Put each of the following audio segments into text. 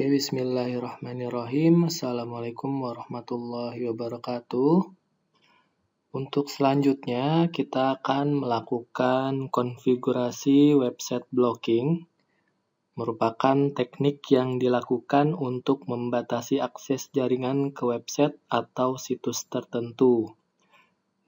Oke, bismillahirrahmanirrahim. Assalamualaikum warahmatullahi wabarakatuh. Untuk selanjutnya, kita akan melakukan konfigurasi website blocking, merupakan teknik yang dilakukan untuk membatasi akses jaringan ke website atau situs tertentu.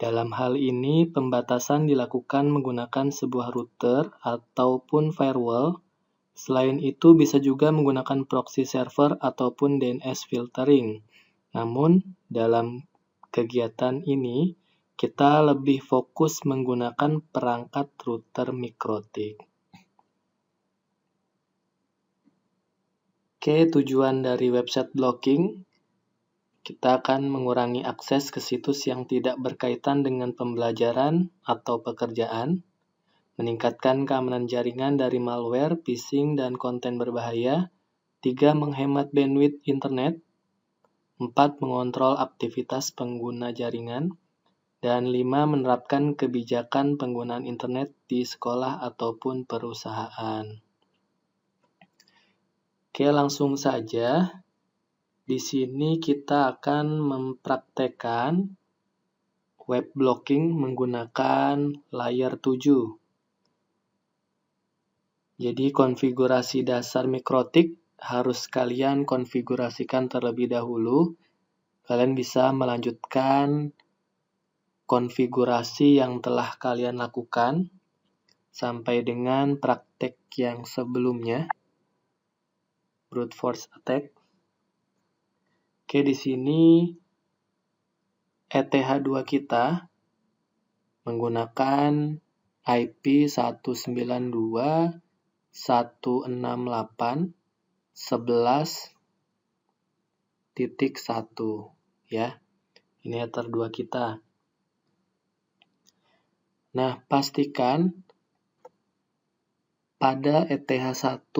Dalam hal ini, pembatasan dilakukan menggunakan sebuah router ataupun firewall. Selain itu, bisa juga menggunakan proxy server ataupun DNS filtering. Namun, dalam kegiatan ini, kita lebih fokus menggunakan perangkat router mikrotik. Oke, tujuan dari website blocking, kita akan mengurangi akses ke situs yang tidak berkaitan dengan pembelajaran atau pekerjaan, meningkatkan keamanan jaringan dari malware, phishing, dan konten berbahaya. 3. Menghemat bandwidth internet. 4. Mengontrol aktivitas pengguna jaringan. Dan 5. Menerapkan kebijakan penggunaan internet di sekolah ataupun perusahaan. Oke, langsung saja. Di sini kita akan mempraktekkan web blocking menggunakan layer 7. Jadi konfigurasi dasar mikrotik harus kalian konfigurasikan terlebih dahulu. Kalian bisa melanjutkan konfigurasi yang telah kalian lakukan sampai dengan praktek yang sebelumnya. Brute force attack. Oke, di sini ETH2 kita menggunakan IP 192.168.11.1 ya. Ini ether 2 kita. Nah, pastikan pada ETH1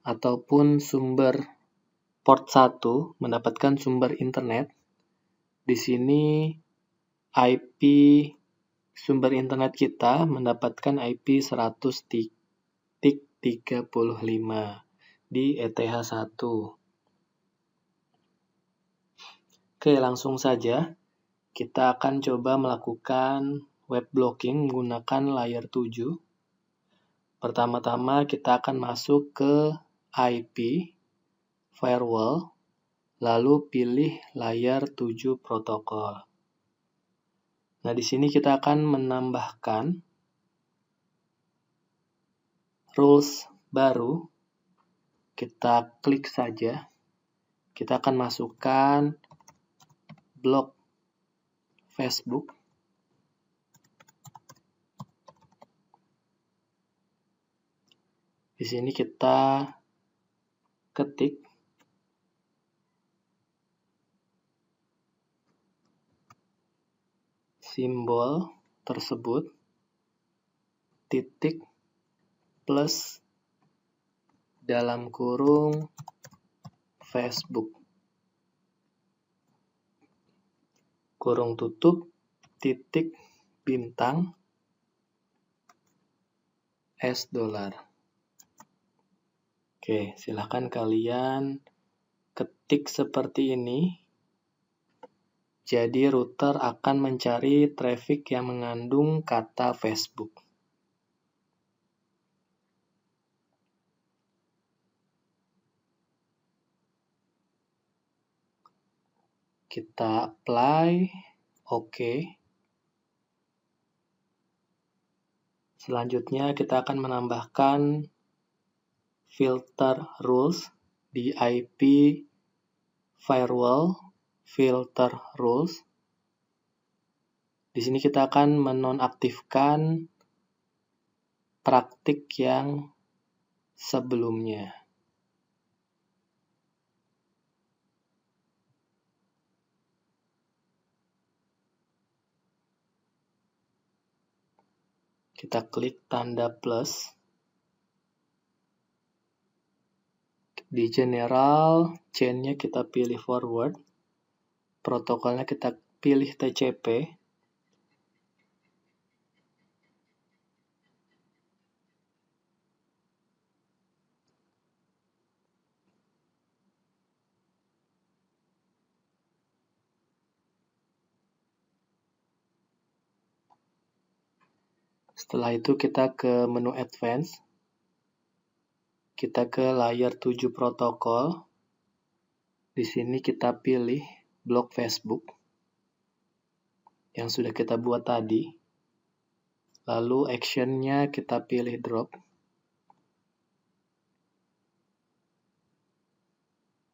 ataupun sumber port 1 mendapatkan sumber internet. Di sini IP sumber internet kita mendapatkan IP 100.35 di ETH1. Oke, langsung saja. Kita akan coba melakukan web blocking menggunakan layer 7. Pertama-tama kita akan masuk ke IP, firewall, lalu pilih layer 7 protokol. Nah, di sini kita akan menambahkan rules baru. Kita klik saja. Kita akan masukkan block Facebook. Di sini kita ketik simbol tersebut, titik plus dalam kurung Facebook, kurung tutup, titik bintang $. Oke, silakan kalian ketik seperti ini. Jadi router akan mencari traffic yang mengandung kata Facebook. Kita apply, oke. Selanjutnya kita akan menambahkan filter rules di IP firewall, filter rules. Di sini kita akan menonaktifkan praktik yang sebelumnya. Kita klik tanda plus. Di general, chain-nya kita pilih forward. Protokolnya kita pilih TCP. Setelah itu kita ke menu Advanced. Kita ke layer 7 protokol. Di sini kita pilih blok Facebook yang sudah kita buat tadi. Lalu action-nya kita pilih drop.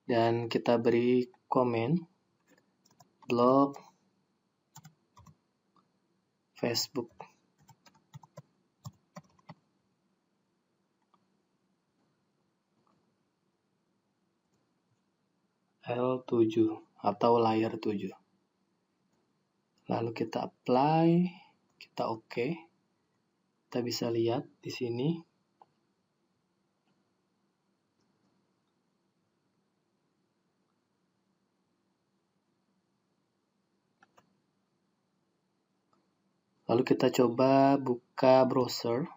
Dan kita beri komen blok Facebook. L7 atau layer 7. Lalu kita apply, kita oke. Kita bisa lihat di sini. Lalu kita coba buka browser.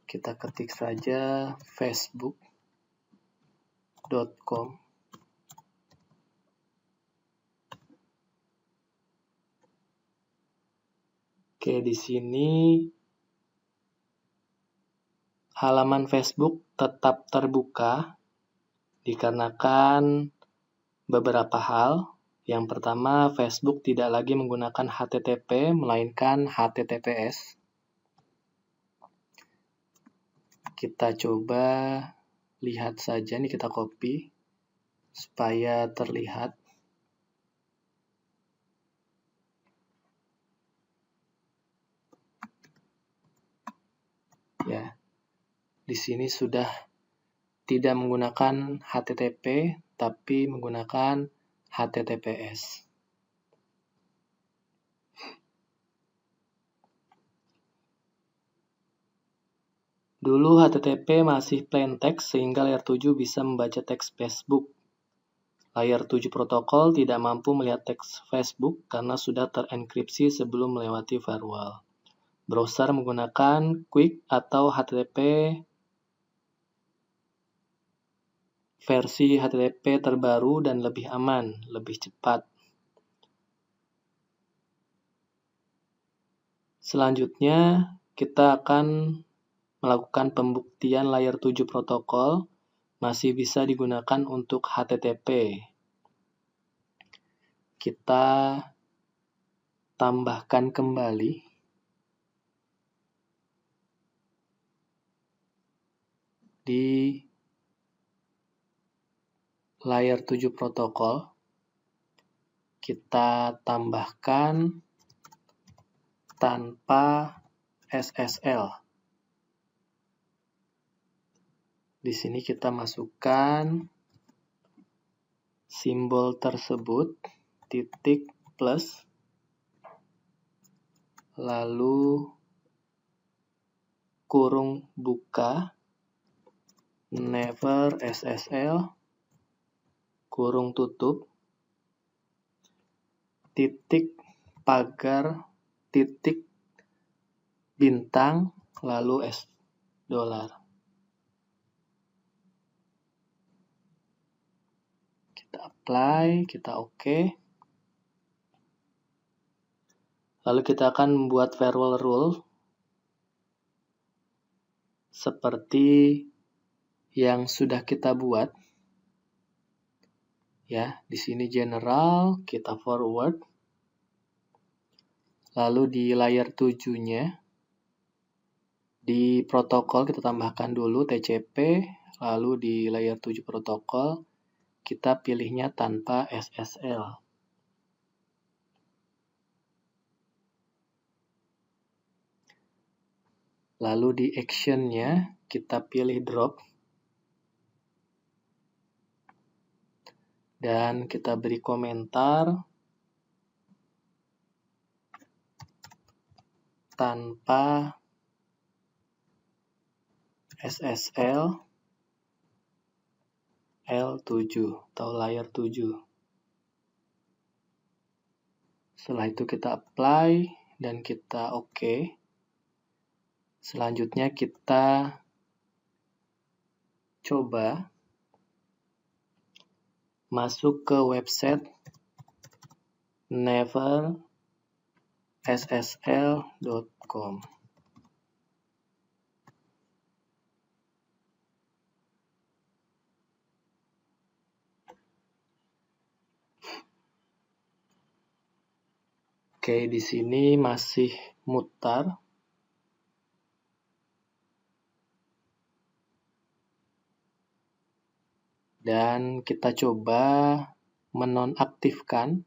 Kita ketik saja facebook.com. Oke, di sini halaman Facebook tetap terbuka dikarenakan beberapa hal. Yang pertama, Facebook tidak lagi menggunakan HTTP, melainkan HTTPS. Kita coba lihat saja, nih kita copy supaya terlihat. Ya, di sini sudah tidak menggunakan HTTP, tapi menggunakan HTTPS. Dulu HTTP masih plain text sehingga layer 7 bisa membaca teks Facebook. Layer 7 protokol tidak mampu melihat teks Facebook karena sudah terenkripsi sebelum melewati firewall. Browser menggunakan Quick atau HTTP versi HTTP terbaru dan lebih aman, lebih cepat. Selanjutnya, kita akan melakukan pembuktian layer 7 protokol masih bisa digunakan untuk HTTP. Kita tambahkan kembali di layer 7 protokol. Kita tambahkan tanpa SSL. Di sini kita masukkan simbol tersebut, titik plus, lalu kurung buka, never SSL, kurung tutup, titik pagar, titik bintang, lalu $. Kita apply, kita oke. Lalu kita akan membuat firewall rule seperti yang sudah kita buat. Ya, di sini general, kita forward. Lalu di layer 7-nya, di protokol kita tambahkan dulu TCP, lalu di layer 7 protokol, kita pilihnya tanpa SSL. Lalu di action-nya, kita pilih drop. Dan kita beri komentar tanpa SSL L7 atau layer 7. Setelah itu kita apply dan kita oke. Selanjutnya kita coba masuk ke website neverssl.com. Oke, di sini masih mutar. Dan kita coba menonaktifkan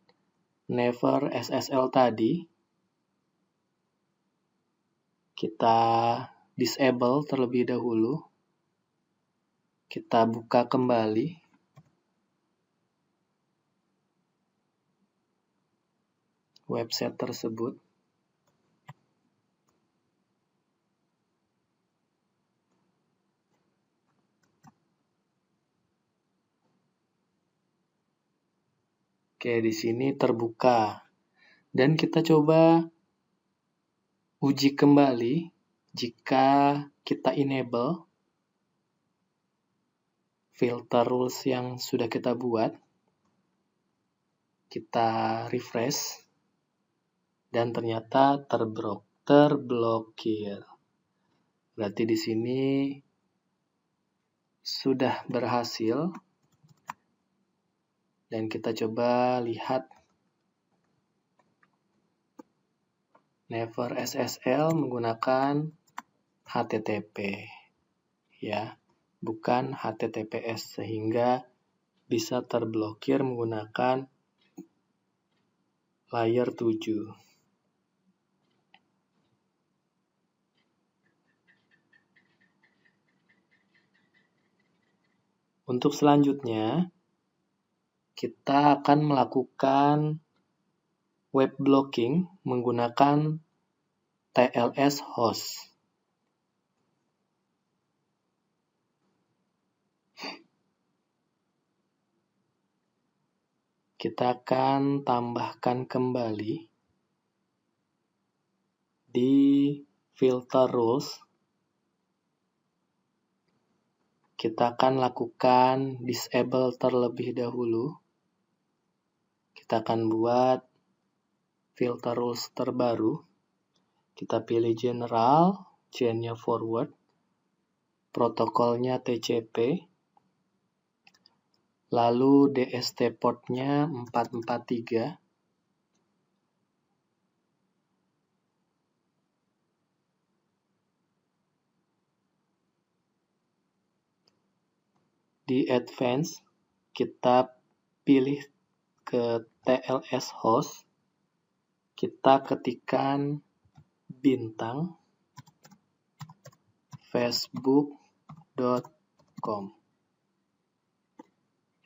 Never SSL tadi. Kita disable terlebih dahulu. Kita buka kembali. Website tersebut. Oke, di sini terbuka. Dan kita coba uji kembali jika kita enable filter rules yang sudah kita buat. Kita refresh dan ternyata terblokir. Berarti di sini sudah berhasil. Dan kita coba lihat Never SSL menggunakan HTTP, ya, bukan HTTPS, sehingga bisa terblokir menggunakan layer 7. Untuk selanjutnya, kita akan melakukan web blocking menggunakan TLS host. Kita akan tambahkan kembali di filter rules. Kita akan lakukan disable terlebih dahulu. Kita akan buat filter rules terbaru. Kita pilih general, chain-nya forward, protokolnya TCP, lalu DST port-nya 443. Di advance, kita pilih ke TLS host, kita ketikkan bintang facebook.com.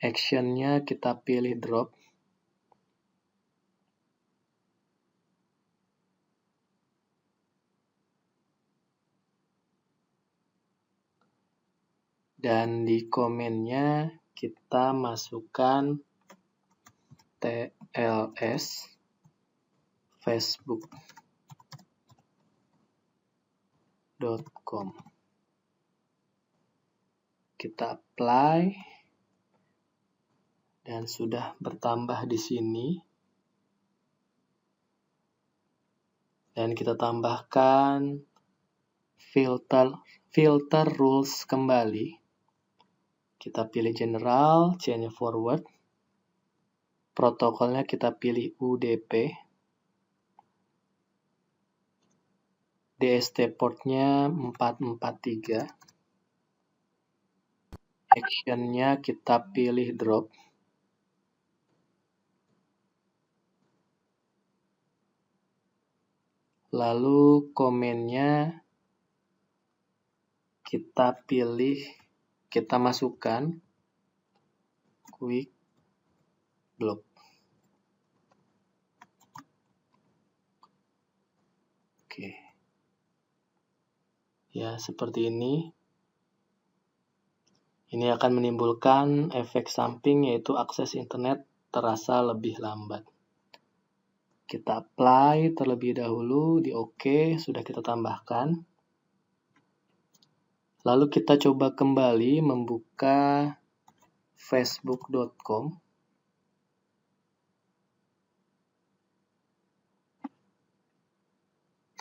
Action-nya kita pilih drop. Dan di komennya kita masukkan TLS facebook.com. Kita apply dan sudah bertambah di sini. Dan kita tambahkan filter rules kembali. Kita pilih general, chain forward. Protokolnya kita pilih UDP. DST port-nya 443. Action-nya kita pilih drop. Lalu komennya kita masukkan quick block. Oke. Ya, seperti ini. Ini akan menimbulkan efek samping, yaitu akses internet terasa lebih lambat. Kita apply terlebih dahulu, di OK, sudah kita tambahkan. Lalu kita coba kembali membuka facebook.com.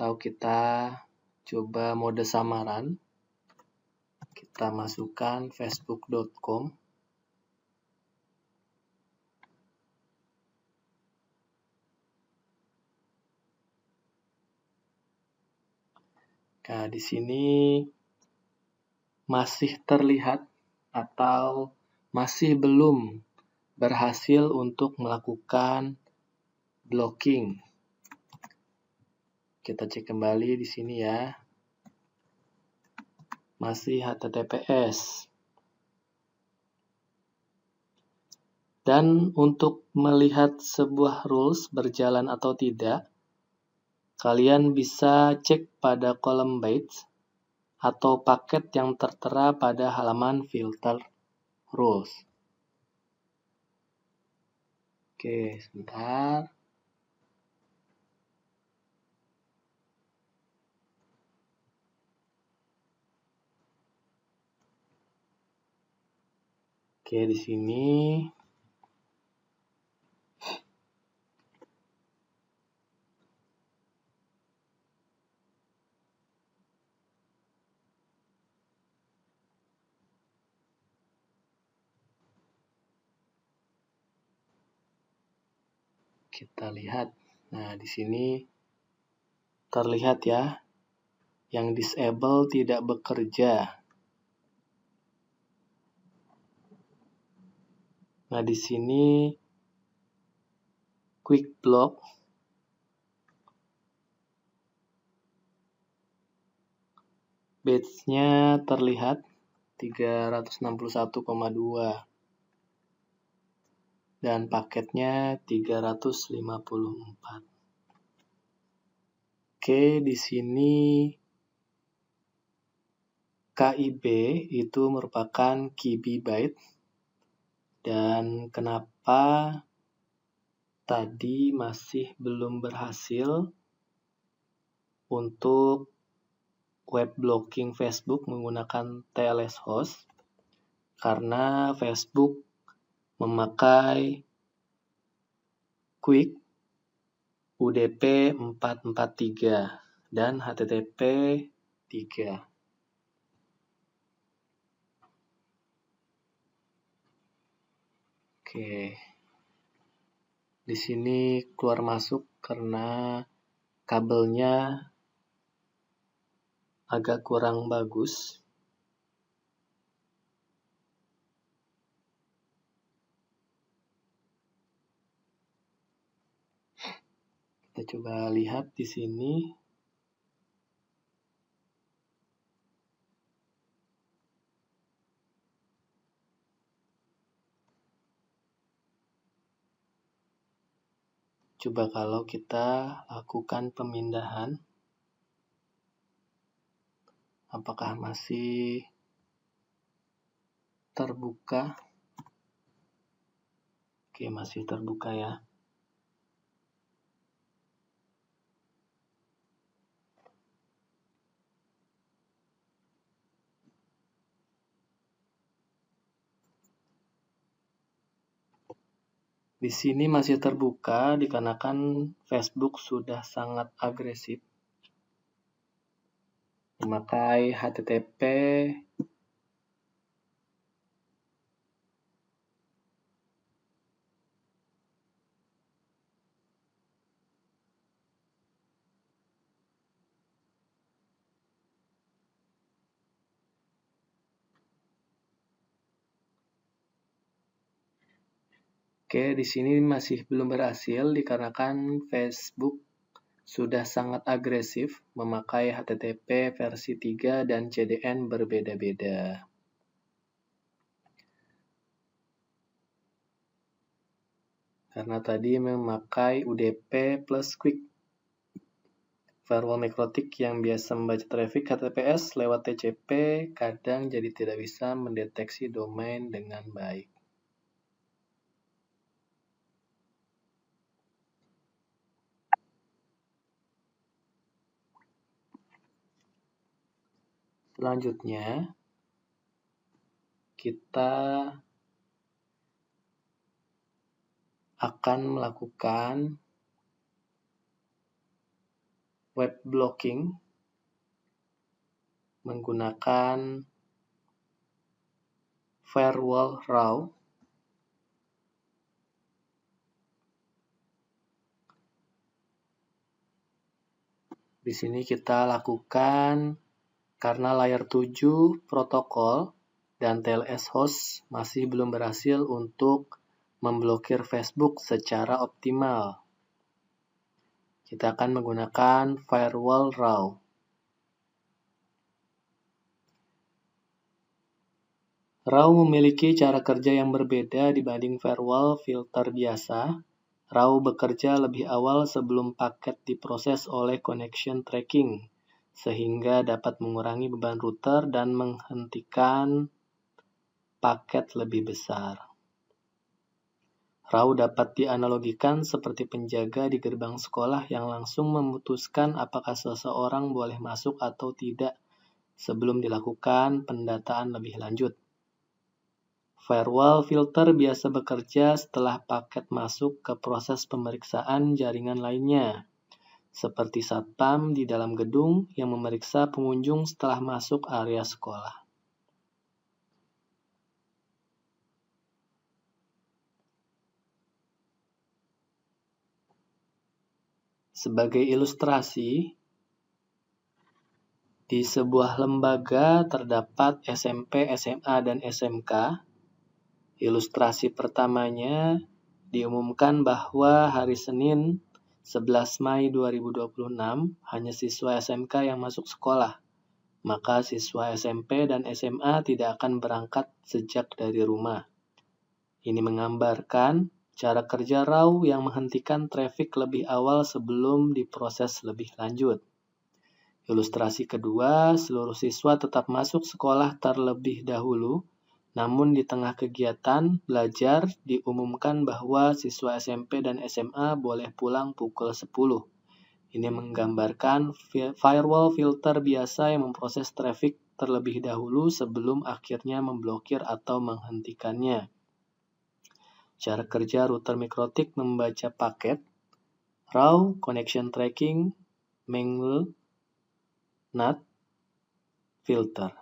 Atau kita coba mode samaran. Kita masukkan facebook.com. Nah, di sini masih terlihat atau masih belum berhasil untuk melakukan blocking. Kita cek kembali di sini ya. Masih HTTPS. Dan untuk melihat sebuah rules berjalan atau tidak, kalian bisa cek pada kolom bytes atau paket yang tertera pada halaman filter rules. Oke, sebentar. Oke, di sini kita lihat. Nah, di sini terlihat ya, yang disable tidak bekerja. Nah, di sini quick block batch-nya terlihat 361,2 dan paketnya 354. Oke, di sini KIB itu merupakan KB byte. Dan kenapa tadi masih belum berhasil untuk web blocking Facebook menggunakan TLS host? Karena Facebook memakai Quick UDP 443 dan HTTP 3. Oke. Di sini keluar masuk karena kabelnya agak kurang bagus. Kita coba lihat di sini. Coba kalau kita lakukan pemindahan, apakah masih terbuka? Oke, masih terbuka ya. Di sini masih terbuka dikarenakan Facebook sudah sangat agresif memakai HTTP Oke, di sini masih belum berhasil dikarenakan Facebook sudah sangat agresif memakai HTTP versi 3 dan CDN berbeda-beda. Karena tadi memakai UDP plus Quick. Firewall nekrotik yang biasa membaca traffic HTTPS lewat TCP kadang jadi tidak bisa mendeteksi domain dengan baik. Selanjutnya, kita akan melakukan web blocking menggunakan firewall raw. Di sini kita lakukan karena layer 7 protokol dan TLS host masih belum berhasil untuk memblokir Facebook secara optimal. Kita akan menggunakan firewall raw. Raw memiliki cara kerja yang berbeda dibanding firewall filter biasa. RAW bekerja lebih awal sebelum paket diproses oleh connection tracking, sehingga dapat mengurangi beban router dan menghentikan paket lebih besar. RAW dapat dianalogikan seperti penjaga di gerbang sekolah yang langsung memutuskan apakah seseorang boleh masuk atau tidak sebelum dilakukan pendataan lebih lanjut. Firewall filter biasa bekerja setelah paket masuk ke proses pemeriksaan jaringan lainnya, seperti satpam di dalam gedung yang memeriksa pengunjung setelah masuk area sekolah. Sebagai ilustrasi, di sebuah lembaga terdapat SMP, SMA, dan SMK. Ilustrasi pertamanya diumumkan bahwa hari Senin 11 Mei 2026 hanya siswa SMK yang masuk sekolah, maka siswa SMP dan SMA tidak akan berangkat sejak dari rumah. Ini menggambarkan cara kerja RAW yang menghentikan traffic lebih awal sebelum diproses lebih lanjut. Ilustrasi kedua, seluruh siswa tetap masuk sekolah terlebih dahulu, namun di tengah kegiatan belajar diumumkan bahwa siswa SMP dan SMA boleh pulang pukul 10. Ini menggambarkan firewall filter biasa yang memproses traffic terlebih dahulu sebelum akhirnya memblokir atau menghentikannya. Cara kerja router mikrotik membaca paket, RAW, connection tracking, mangle, NAT, filter.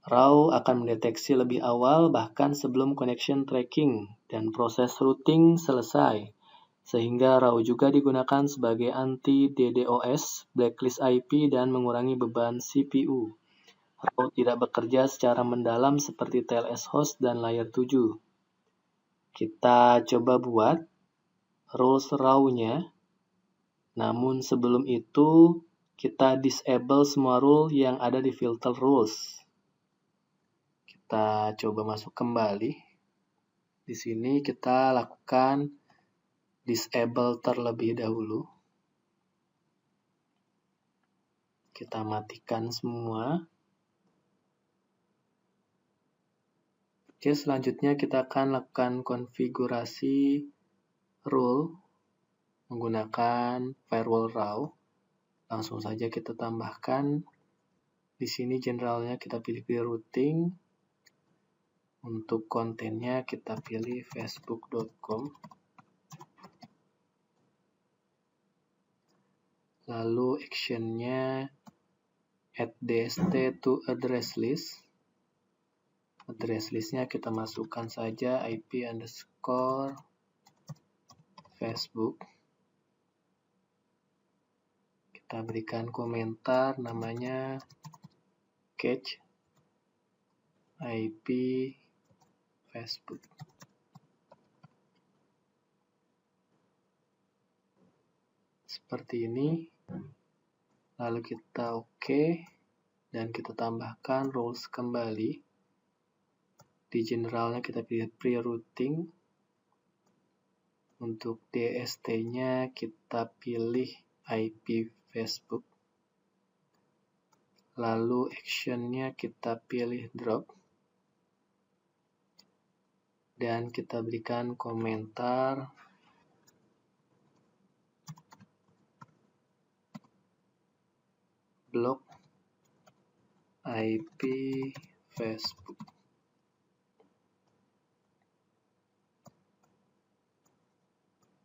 RAW akan mendeteksi lebih awal bahkan sebelum connection tracking dan proses routing selesai, sehingga RAW juga digunakan sebagai anti-DDoS, blacklist IP, dan mengurangi beban CPU. RAW tidak bekerja secara mendalam seperti TLS host dan layer 7. Kita coba buat rules RAW-nya, namun sebelum itu kita disable semua rule yang ada di filter rules. Kita coba masuk kembali. Di sini kita lakukan disable terlebih dahulu. Kita matikan semua. Oke, selanjutnya kita akan lakukan konfigurasi rule menggunakan firewall raw. Langsung saja kita tambahkan. Di sini generalnya kita pilih routing. Untuk kontennya kita pilih facebook.com. Lalu actionnya add DST to address list. Address listnya kita masukkan saja IP_Facebook. Kita berikan komentar namanya catch IP Facebook. Seperti ini. Lalu kita OK dan kita tambahkan rules kembali. Di generalnya kita pilih pre-routing. Untuk DST-nya kita pilih IP Facebook. Lalu action-nya kita pilih drop. Dan kita berikan komentar block IP Facebook.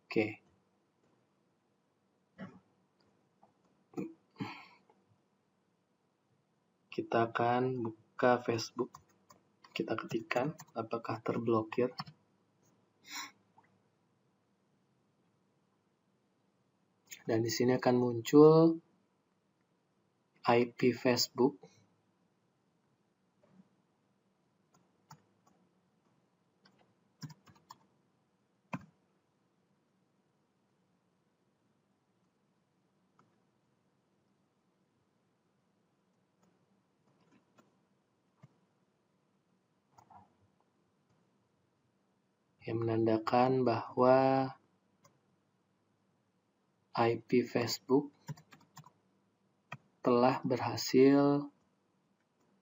Oke. kita akan buka Facebook. Kita ketikkan apakah terblokir. Dan di sini akan muncul IP Facebook. Yang menandakan bahwa IP Facebook telah berhasil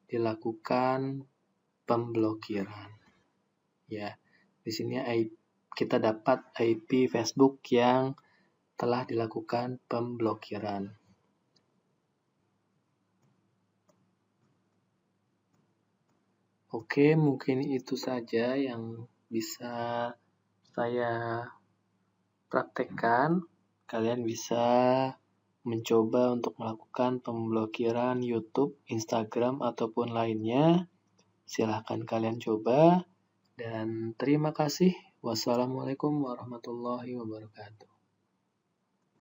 dilakukan pemblokiran. Ya, di sini kita dapat IP Facebook yang telah dilakukan pemblokiran. Oke, mungkin itu saja yang bisa saya praktekkan. Kalian bisa mencoba untuk melakukan pemblokiran YouTube, Instagram, ataupun lainnya. Silahkan kalian coba. Dan terima kasih. Wassalamualaikum warahmatullahi wabarakatuh.